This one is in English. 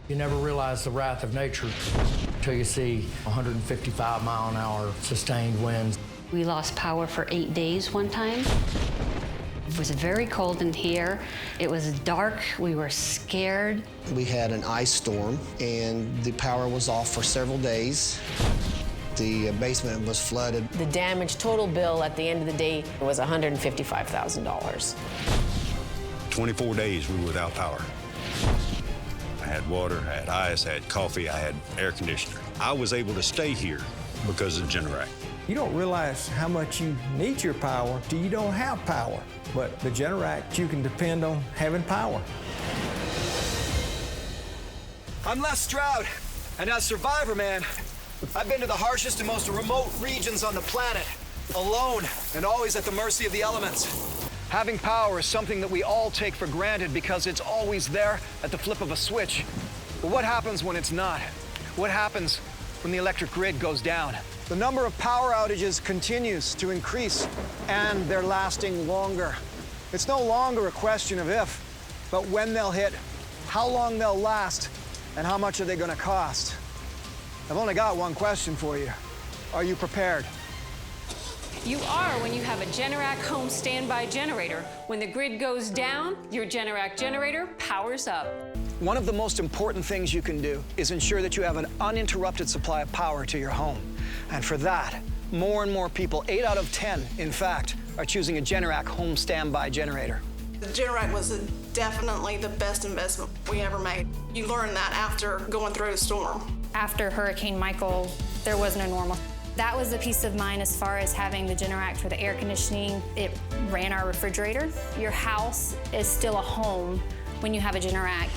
You never realize the wrath of nature until you see 155-mile-an-hour sustained winds. We lost power for 8 days one time. It was very cold in here. It was dark. We were scared. We had an ice storm, and the power was off for several days. The basement was flooded. The damage total bill at the end of the day was $155,000. 24 days we were without power. I had water, I had ice, I had coffee, I had air conditioner. I was able to stay here because of Generac. You don't realize how much you need your power till you don't have power. But the Generac, you can depend on having power. I'm Les Stroud, and as Survivor Man, I've been to the harshest and most remote regions on the planet, alone and always at the mercy of the elements. Having power is something that we all take for granted because it's always there at the flip of a switch. But what happens when it's not? What happens when the electric grid goes down? The number of power outages continues to increase, and they're lasting longer. It's no longer a question of if, but when they'll hit, how long they'll last, and how much are they going to cost. I've only got one question for you. Are you prepared? You are when you have a Generac home standby generator. When the grid goes down, your Generac generator powers up. One of the most important things you can do is ensure that you have an uninterrupted supply of power to your home. And for that, more and more people, 8 out of 10, in fact, are choosing a Generac home standby generator. The Generac was definitely the best investment we ever made. You learn that after going through a storm. After Hurricane Michael, there was no normal. That was the peace of mind as far as having the Generac for the air conditioning. It ran our refrigerator. Your house is still a home when you have a Generac.